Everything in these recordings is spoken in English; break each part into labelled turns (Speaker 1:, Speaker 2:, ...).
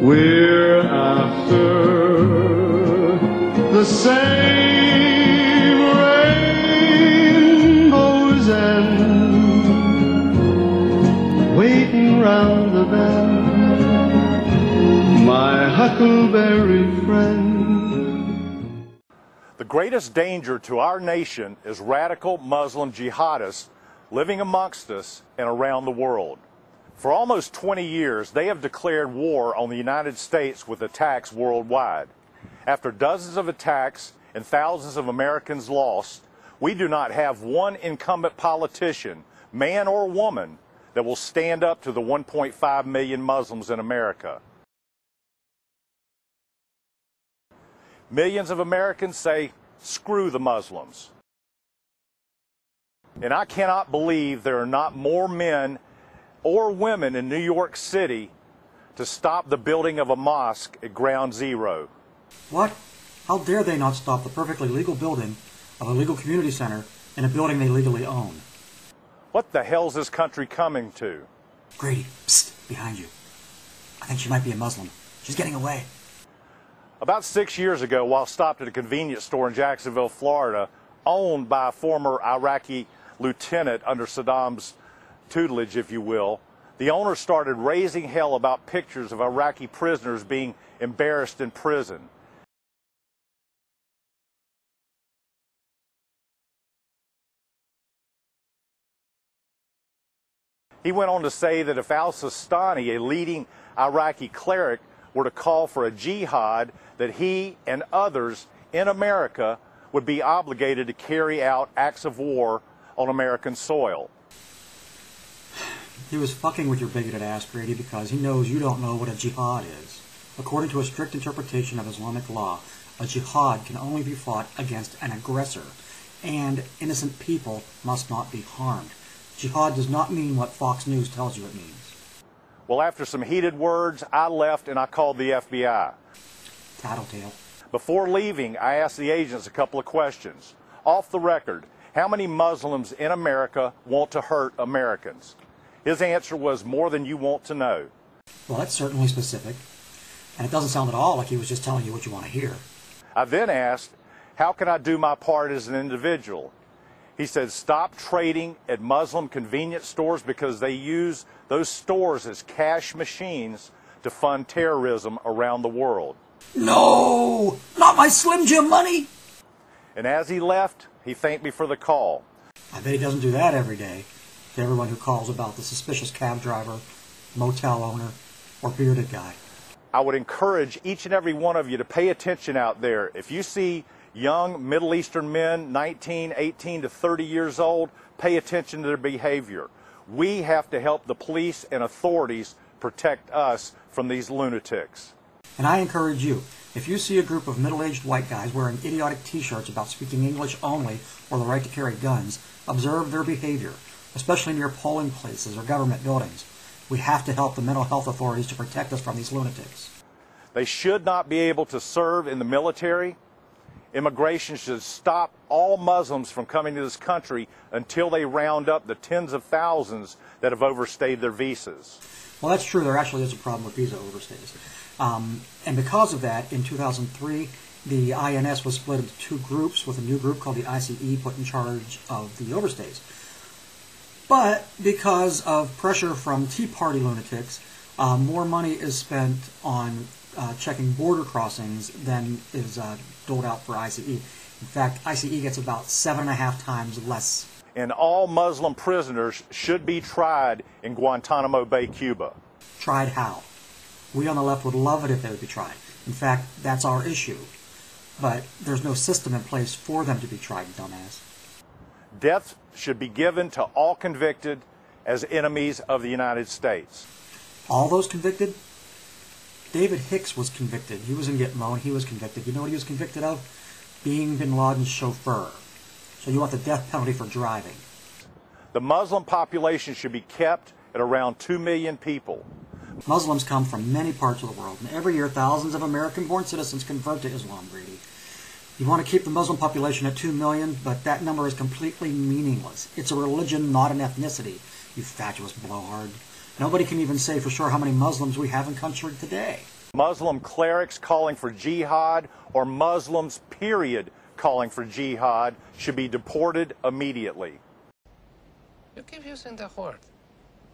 Speaker 1: We're after the same rainbow's end, waiting round the bend, my huckleberry friend.
Speaker 2: The greatest danger to our nation is radical Muslim jihadists living amongst us and around the world. For almost 20 years, they have declared war on the United States with attacks worldwide. After dozens of attacks and thousands of Americans lost, we do not have one incumbent politician, man or woman, that will stand up to the 1.5 million Muslims in America. Millions of Americans say, screw the Muslims. And I cannot believe there are not more men or women in New York City to stop the building of a mosque at Ground Zero.
Speaker 3: What? How dare they not stop the perfectly legal building of a legal community center in a building they legally own?
Speaker 2: What the hell's this country coming to?
Speaker 3: Grady, psst, behind you. I think she might be a Muslim. She's getting away.
Speaker 2: About 6 years ago, while stopped at a convenience store in Jacksonville, Florida, owned by a former Iraqi lieutenant under Saddam's tutelage, if you will, the owner started raising hell about pictures of Iraqi prisoners being embarrassed in prison. He went on to say that if al-Sistani, a leading Iraqi cleric, were to call for a jihad, that he and others in America would be obligated to carry out acts of war on American soil.
Speaker 3: He was fucking with your bigoted ass, Grady, because he knows you don't know what a jihad is. According to a strict interpretation of Islamic law, a jihad can only be fought against an aggressor, and innocent people must not be harmed. Jihad does not mean what Fox News tells you it means.
Speaker 2: Well, after some heated words, I left and I called the FBI.
Speaker 3: Tattletale.
Speaker 2: Before leaving, I asked the agents a couple of questions. Off the record, how many Muslims in America want to hurt Americans? His answer was more than you want to know.
Speaker 3: Well, that's certainly specific. And it doesn't sound at all like he was just telling you what you want to hear.
Speaker 2: I then asked, how can I do my part as an individual? He said, stop trading at Muslim convenience stores because they use those stores as cash machines to fund terrorism around the world.
Speaker 3: No! Not my Slim Jim money!
Speaker 2: And as he left, he thanked me for the call.
Speaker 3: I bet he doesn't do that every day. To everyone who calls about the suspicious cab driver, motel owner, or bearded guy.
Speaker 2: I would encourage each and every one of you to pay attention out there. If you see young Middle Eastern men, 19, 18 to 30 years old, pay attention to their behavior. We have to help the police and authorities protect us from these lunatics.
Speaker 3: And I encourage you, if you see a group of middle-aged white guys wearing idiotic t-shirts about speaking English only or the right to carry guns, observe their behavior, especially near polling places or government buildings. We have to help the mental health authorities to protect us from these lunatics.
Speaker 2: They should not be able to serve in the military. Immigration should stop all Muslims from coming to this country until they round up the tens of thousands that have overstayed their visas.
Speaker 3: Well, that's true. There actually is a problem with visa overstays. And because of that, in 2003, the INS was split into two groups, with a new group called the ICE put in charge of the overstays. But because of pressure from Tea Party lunatics, more money is spent on checking border crossings than is doled out for ICE. In fact, ICE gets about 7.5 times less.
Speaker 2: And all Muslim prisoners should be tried in Guantanamo Bay, Cuba.
Speaker 3: Tried how? We on the left would love it if they would be tried. In fact, that's our issue. But there's no system in place for them to be tried, dumbass.
Speaker 2: Death should be given to all convicted as enemies of the United States.
Speaker 3: All those convicted? David Hicks was convicted. He was in Gitmo and he was convicted. You know what he was convicted of? Being bin Laden's chauffeur. So you want the death penalty for driving.
Speaker 2: The Muslim population should be kept at around 2 million people.
Speaker 3: Muslims come from many parts of the world, and every year thousands of American-born citizens convert to Islam, Brady. You want to keep the Muslim population at 2 million, but that number is completely meaningless. It's a religion, not an ethnicity, you fatuous blowhard. Nobody can even say for sure how many Muslims we have in country today.
Speaker 2: Muslim clerics calling for jihad or Muslims, period, calling for jihad should be deported immediately.
Speaker 4: You keep using the word.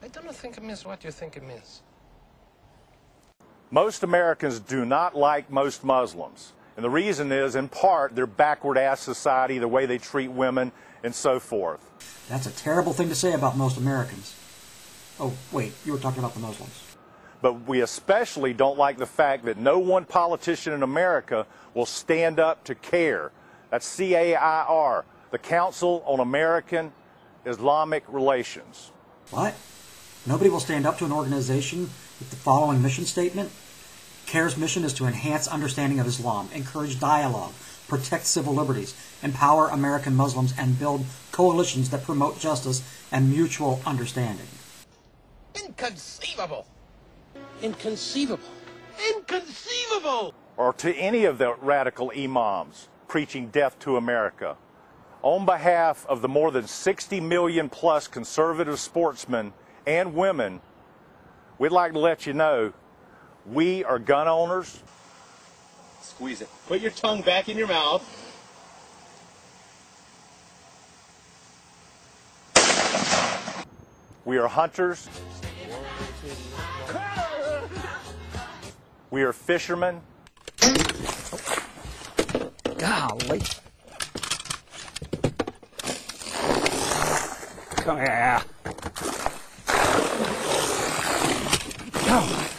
Speaker 4: I don't think it means what you think it means.
Speaker 2: Most Americans do not like most Muslims. And the reason is, in part, their backward-ass society, the way they treat women, and so forth.
Speaker 3: That's a terrible thing to say about most Americans. Oh, wait, you were talking about the Muslims.
Speaker 2: But we especially don't like the fact that no one politician in America will stand up to CAIR. That's C-A-I-R, the Council on American Islamic Relations.
Speaker 3: What? Nobody will stand up to an organization with the following mission statement? CAIR's mission is to enhance understanding of Islam, encourage dialogue, protect civil liberties, empower American Muslims, and build coalitions that promote justice and mutual understanding.
Speaker 4: Inconceivable! Inconceivable! Inconceivable!
Speaker 2: Or to any of the radical imams preaching death to America. On behalf of the more than 60 million plus conservative sportsmen and women, we'd like to let you know we are gun owners.
Speaker 5: Squeeze it. Put your tongue back in your mouth.
Speaker 2: We are hunters. We are fishermen.
Speaker 6: Golly. Come here. Oh.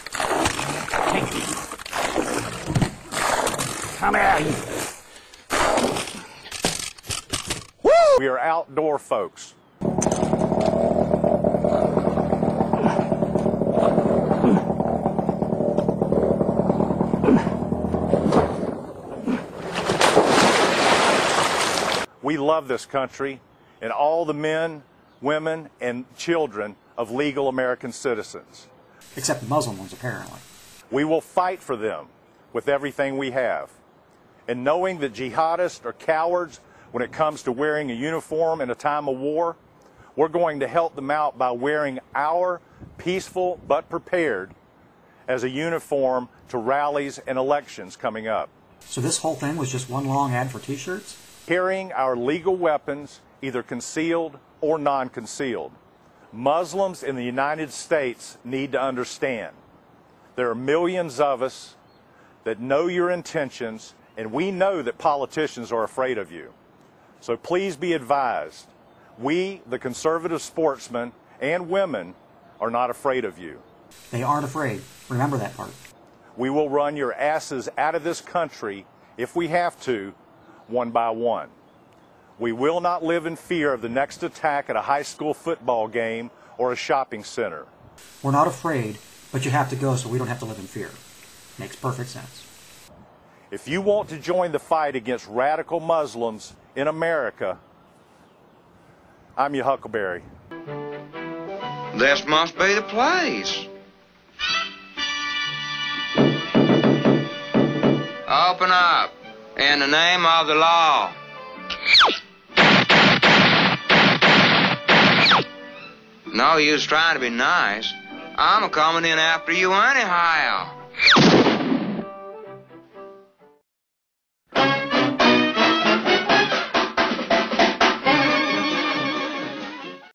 Speaker 6: Come here.
Speaker 2: Woo! We are outdoor folks. We love this country and all the men, women, and children of legal American citizens.
Speaker 3: Except the Muslim ones, apparently.
Speaker 2: We will fight for them with everything we have. And knowing that jihadists are cowards when it comes to wearing a uniform in a time of war, we're going to help them out by wearing our peaceful but prepared as a uniform to rallies and elections coming up.
Speaker 3: So this whole thing was just one long ad for T-shirts?
Speaker 2: Carrying our legal weapons, either concealed or non-concealed. Muslims in the United States need to understand there are millions of us that know your intentions, and we know that politicians are afraid of you. So please be advised, we, the conservative sportsmen and women, are not afraid of you.
Speaker 3: They aren't afraid. Remember that part.
Speaker 2: We will run your asses out of this country, if we have to, one by one. We will not live in fear of the next attack at a high school football game or a shopping center.
Speaker 3: We're not afraid, but you have to go so we don't have to live in fear. Makes perfect sense.
Speaker 2: If you want to join the fight against radical Muslims in America, I'm your Huckleberry.
Speaker 7: This must be the place. Open up. In the name of the law. No use trying to be nice. I'm a coming in after you anyhow.